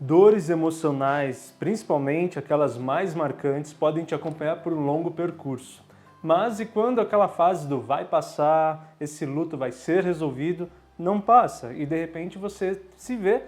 Dores emocionais, principalmente aquelas mais marcantes, podem te acompanhar por um longo percurso. Mas e quando aquela fase do vai passar, esse luto vai ser resolvido, não passa e de repente você se vê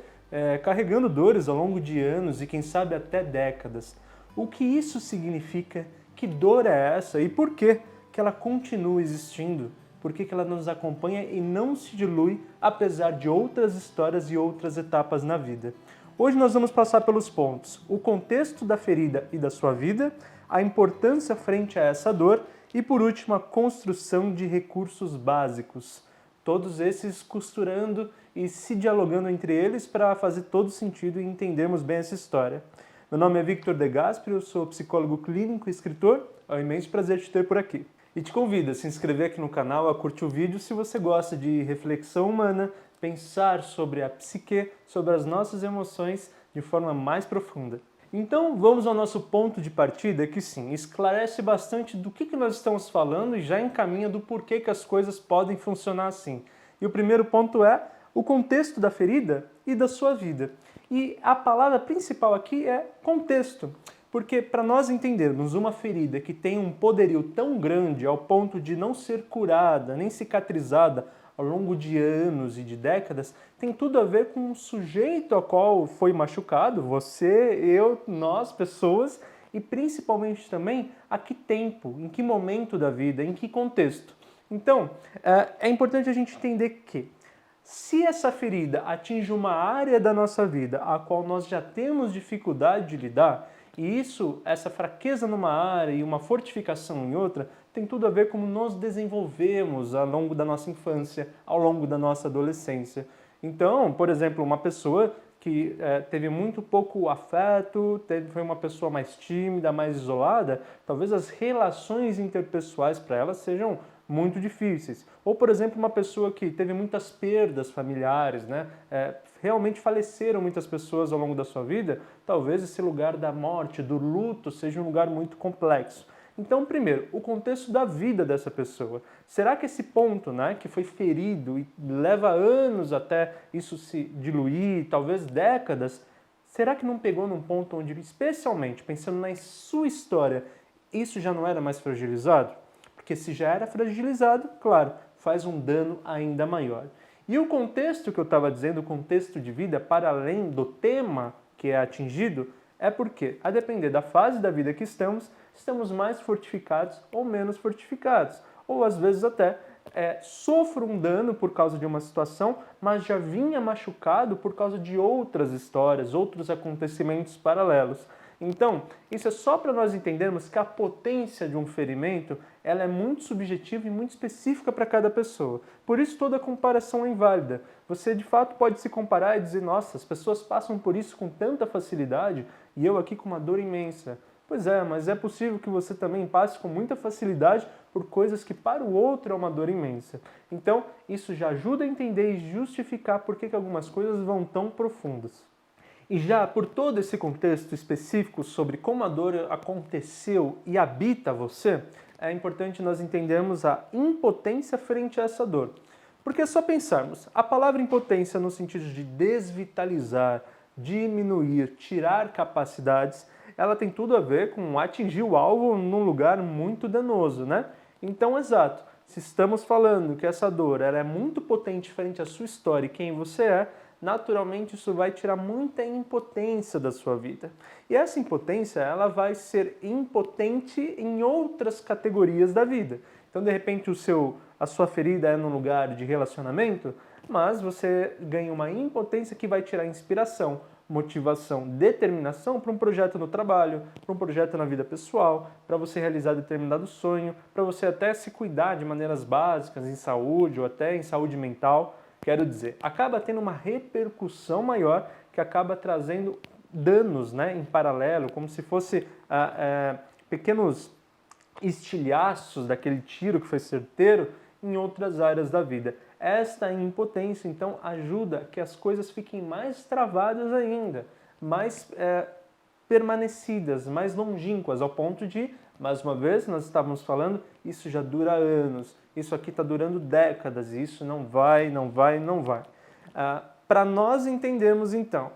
carregando dores ao longo de anos e quem sabe até décadas. O que isso significa? Que dor é essa e por que ela continua existindo? Por que ela nos acompanha e não se dilui apesar de outras histórias e outras etapas na vida? Hoje nós vamos passar pelos pontos: o contexto da ferida e da sua vida, a importância frente a essa dor e, por último, a construção de recursos básicos. Todos esses costurando e se dialogando entre eles para fazer todo sentido e entendermos bem essa história. Meu nome é Victor De Gasperi, eu sou psicólogo clínico e escritor. É um imenso prazer te ter por aqui. E te convido a se inscrever aqui no canal, a curtir o vídeo se você gosta de reflexão humana, pensar sobre a psique, sobre as nossas emoções de forma mais profunda. Então vamos ao nosso ponto de partida que sim, esclarece bastante do que nós estamos falando e já encaminha do porquê que as coisas podem funcionar assim. E o primeiro ponto é o contexto da ferida e da sua vida. E a palavra principal aqui é contexto. Porque para nós entendermos uma ferida que tem um poderio tão grande ao ponto de não ser curada, nem cicatrizada ao longo de anos e de décadas, tem tudo a ver com o sujeito ao qual foi machucado, você, eu, nós, pessoas, e principalmente também a que tempo, em que momento da vida, em que contexto. Então, é importante a gente entender que se essa ferida atinge uma área da nossa vida a qual nós já temos dificuldade de lidar, e isso, essa fraqueza numa área e uma fortificação em outra, tem tudo a ver com como nós desenvolvemos ao longo da nossa infância, ao longo da nossa adolescência. Então, por exemplo, uma pessoa que teve muito pouco afeto, foi uma pessoa mais tímida, mais isolada, talvez as relações interpessoais para ela sejam muito difíceis. Ou, por exemplo, uma pessoa que teve muitas perdas familiares, né? Realmente faleceram muitas pessoas ao longo da sua vida, talvez esse lugar da morte, do luto, seja um lugar muito complexo. Então, primeiro, o contexto da vida dessa pessoa. Será que esse ponto, né, que foi ferido e leva anos até isso se diluir, talvez décadas, será que não pegou num ponto onde, especialmente pensando na sua história, isso já não era mais fragilizado? Porque se já era fragilizado, claro, faz um dano ainda maior. E o contexto que eu estava dizendo, o contexto de vida, para além do tema que é atingido, é porque, a depender da fase da vida que estamos mais fortificados ou menos fortificados. Ou às vezes até sofro um dano por causa de uma situação, mas já vinha machucado por causa de outras histórias, outros acontecimentos paralelos. Então, isso é só para nós entendermos que a potência de um ferimento ela é muito subjetiva e muito específica para cada pessoa. Por isso toda comparação é inválida. Você de fato pode se comparar e dizer, nossa, as pessoas passam por isso com tanta facilidade e eu aqui com uma dor imensa. Pois é, mas é possível que você também passe com muita facilidade por coisas que para o outro é uma dor imensa. Então, isso já ajuda a entender e justificar por que algumas coisas vão tão profundas. E já por todo esse contexto específico sobre como a dor aconteceu e habita você, é importante nós entendermos a impotência frente a essa dor. Porque é só pensarmos, a palavra impotência no sentido de desvitalizar, diminuir, tirar capacidades, ela tem tudo a ver com atingir o alvo num lugar muito danoso, né? Então, exato, se estamos falando que essa dor ela é muito potente frente à sua história e quem você é, naturalmente isso vai tirar muita impotência da sua vida. E essa impotência, ela vai ser impotente em outras categorias da vida. Então, de repente, a sua ferida é num lugar de relacionamento, mas você ganha uma impotência que vai tirar inspiração, motivação, determinação para um projeto no trabalho, para um projeto na vida pessoal, para você realizar determinado sonho, para você até se cuidar de maneiras básicas em saúde ou até em saúde mental. Quero dizer, acaba tendo uma repercussão maior que acaba trazendo danos, né, em paralelo, como se fosse pequenos estilhaços daquele tiro que foi certeiro em outras áreas da vida. Esta impotência, então, ajuda que as coisas fiquem mais travadas ainda, mais permanecidas, mais longínquas, ao ponto de, mais uma vez, nós estávamos falando, isso já dura anos, isso aqui está durando décadas, e isso não vai. Para nós entendermos, então,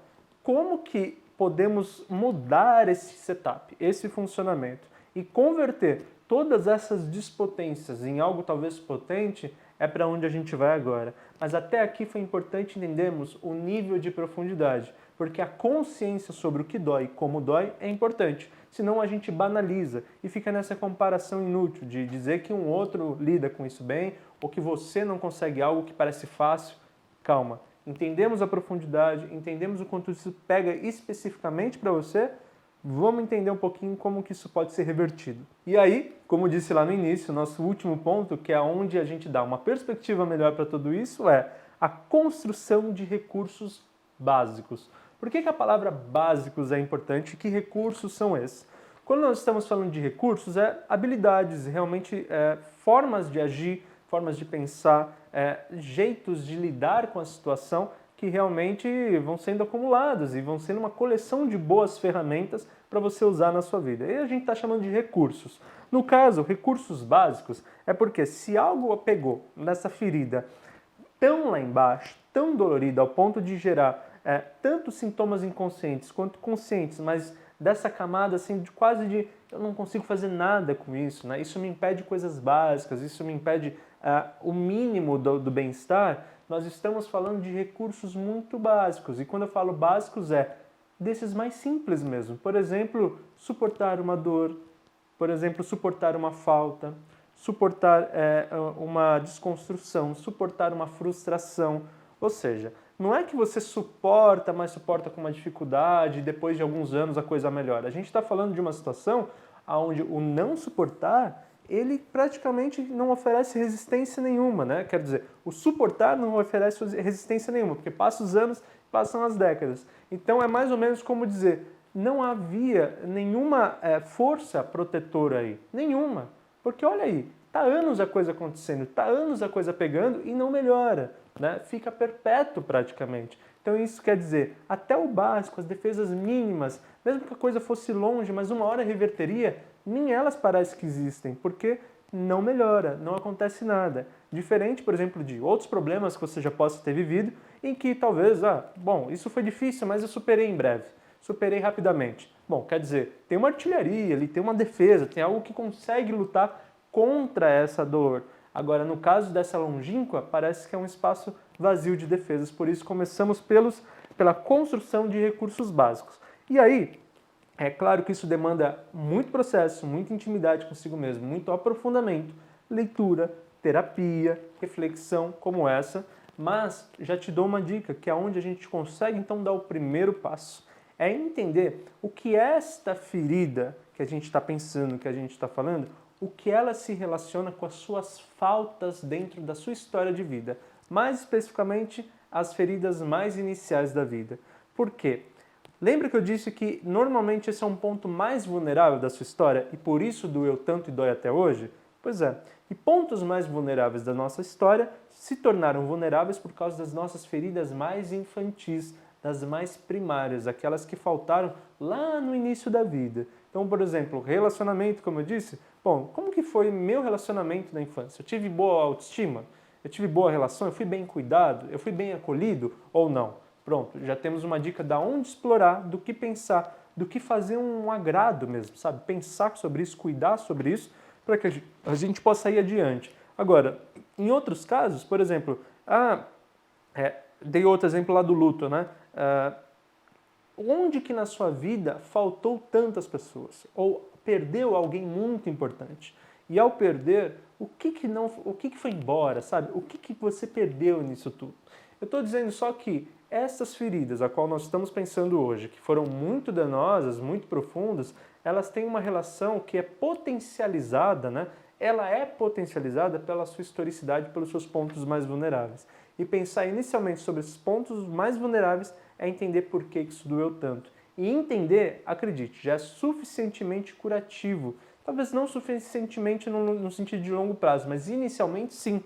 como que podemos mudar esse setup, esse funcionamento e converter todas essas dispotências em algo talvez potente, é para onde a gente vai agora. Mas até aqui foi importante entendermos o nível de profundidade, porque a consciência sobre o que dói e como dói é importante. Senão a gente banaliza e fica nessa comparação inútil de dizer que um outro lida com isso bem ou que você não consegue algo que parece fácil. Calma. Entendemos a profundidade, entendemos o quanto isso pega especificamente para você, vamos entender um pouquinho como que isso pode ser revertido. E aí, como disse lá no início, nosso último ponto, que é onde a gente dá uma perspectiva melhor para tudo isso, é a construção de recursos básicos. Por que a palavra básicos é importante e que recursos são esses? Quando nós estamos falando de recursos, é habilidades, realmente formas de agir, formas de pensar, jeitos de lidar com a situação que realmente vão sendo acumulados e vão sendo uma coleção de boas ferramentas para você usar na sua vida. E a gente está chamando de recursos. No caso, recursos básicos é porque se algo pegou nessa ferida tão lá embaixo, tão dolorida, ao ponto de gerar tanto sintomas inconscientes quanto conscientes, mas dessa camada assim de quase de eu não consigo fazer nada com isso, né? Isso me impede coisas básicas, isso me impede o mínimo do bem-estar. Nós estamos falando de recursos muito básicos, e quando eu falo básicos desses mais simples mesmo. Por exemplo, suportar uma dor, por exemplo, suportar uma falta, suportar uma desconstrução, suportar uma frustração. Ou seja, não é que você suporta, mas suporta com uma dificuldade e depois de alguns anos a coisa melhora. A gente está falando de uma situação onde o não suportar, ele praticamente não oferece resistência nenhuma, né? Quer dizer, o suportar não oferece resistência nenhuma, porque passam os anos, passam as décadas. Então é mais ou menos como dizer, não havia nenhuma força protetora aí, nenhuma. Porque olha aí, tá anos a coisa acontecendo, tá anos a coisa pegando e não melhora, né? Fica perpétuo praticamente. Então isso quer dizer, até o básico, as defesas mínimas, mesmo que a coisa fosse longe, mas uma hora reverteria, nem elas parecem que existem, porque não melhora, não acontece nada. Diferente, por exemplo, de outros problemas que você já possa ter vivido, em que talvez, bom, isso foi difícil, mas eu superei em breve, superei rapidamente. Bom, quer dizer, tem uma artilharia ali, tem uma defesa, tem algo que consegue lutar contra essa dor. Agora, no caso dessa longínqua, parece que é um espaço vazio de defesas, por isso começamos pela construção de recursos básicos. E aí, é claro que isso demanda muito processo, muita intimidade consigo mesmo, muito aprofundamento, leitura, terapia, reflexão como essa, mas já te dou uma dica, que é onde a gente consegue então dar o primeiro passo. É entender o que é esta ferida que a gente está pensando, que a gente está falando, o que ela se relaciona com as suas faltas dentro da sua história de vida. Mais especificamente, as feridas mais iniciais da vida. Por quê? Lembra que eu disse que normalmente esse é um ponto mais vulnerável da sua história e por isso doeu tanto e dói até hoje? Pois é, e pontos mais vulneráveis da nossa história se tornaram vulneráveis por causa das nossas feridas mais infantis, das mais primárias, aquelas que faltaram lá no início da vida. Então, por exemplo, relacionamento, como eu disse, bom, como que foi meu relacionamento na infância? Eu tive boa autoestima? Eu tive boa relação? Eu fui bem cuidado? Eu fui bem acolhido ou não? Pronto, já temos uma dica de onde explorar, do que pensar, do que fazer um agrado mesmo, sabe? Pensar sobre isso, cuidar sobre isso, para que a gente possa ir adiante. Agora, em outros casos, por exemplo, dei outro exemplo lá do luto, né? Onde que na sua vida faltou tantas pessoas? Ou perdeu alguém muito importante? E ao perder, o que foi embora, sabe? O que você perdeu nisso tudo? Eu estou dizendo só que essas feridas, a qual nós estamos pensando hoje, que foram muito danosas, muito profundas, elas têm uma relação que é potencializada, né? Ela é potencializada pela sua historicidade, pelos seus pontos mais vulneráveis. E pensar inicialmente sobre esses pontos mais vulneráveis é entender por que isso doeu tanto. E entender, acredite, já é suficientemente curativo. Talvez não suficientemente no sentido de longo prazo, mas inicialmente sim.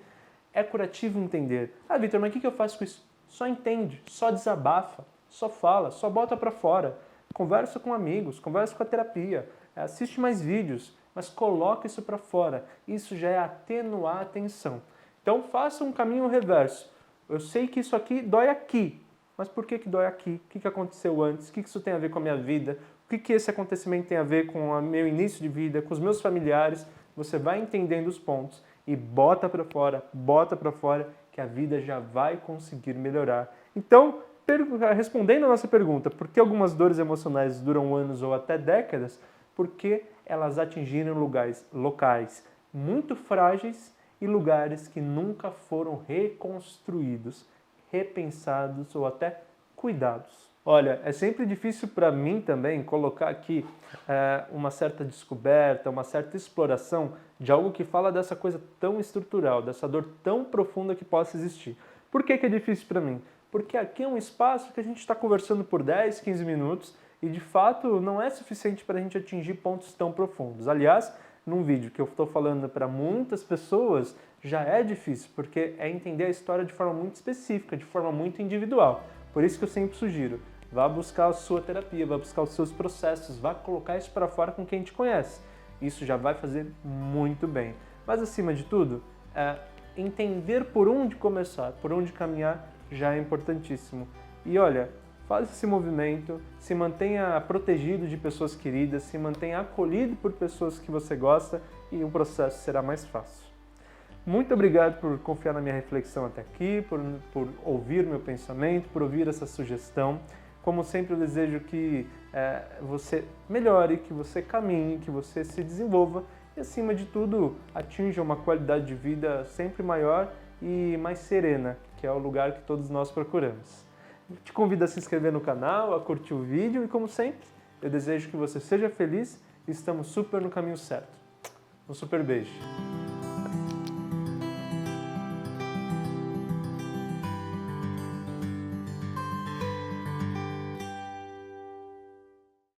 É curativo entender. Vitor, mas o que eu faço com isso? Só entende, só desabafa, só fala, só bota pra fora. Conversa com amigos, conversa com a terapia, assiste mais vídeos, mas coloca isso pra fora. Isso já é atenuar a tensão. Então faça um caminho reverso. Eu sei que isso aqui dói aqui, Mas por que dói aqui? O que aconteceu antes? O que isso tem a ver com a minha vida? O que esse acontecimento tem a ver com o meu início de vida, com os meus familiares? Você vai entendendo os pontos e bota para fora, que a vida já vai conseguir melhorar. Então, respondendo a nossa pergunta, por que algumas dores emocionais duram anos ou até décadas? Porque elas atingiram locais muito frágeis e lugares que nunca foram reconstruídos, repensados ou até cuidados. Olha, é sempre difícil para mim também colocar aqui uma certa descoberta, uma certa exploração de algo que fala dessa coisa tão estrutural, dessa dor tão profunda que possa existir. Por que é difícil para mim? Porque aqui é um espaço que a gente está conversando por 10, 15 minutos e de fato não é suficiente para a gente atingir pontos tão profundos. Aliás, num vídeo que eu estou falando para muitas pessoas, já é difícil, porque é entender a história de forma muito específica, de forma muito individual. Por isso que eu sempre sugiro, vá buscar a sua terapia, vá buscar os seus processos, vá colocar isso para fora com quem te conhece. Isso já vai fazer muito bem. Mas acima de tudo, entender por onde começar, por onde caminhar, já é importantíssimo. E olha, faça esse movimento, se mantenha protegido de pessoas queridas, se mantenha acolhido por pessoas que você gosta e o processo será mais fácil. Muito obrigado por confiar na minha reflexão até aqui, por ouvir meu pensamento, por ouvir essa sugestão. Como sempre, eu desejo que você melhore, que você caminhe, que você se desenvolva e, acima de tudo, atinja uma qualidade de vida sempre maior e mais serena, que é o lugar que todos nós procuramos. Te convido a se inscrever no canal, a curtir o vídeo e, como sempre, eu desejo que você seja feliz e estamos super no caminho certo. Um super beijo!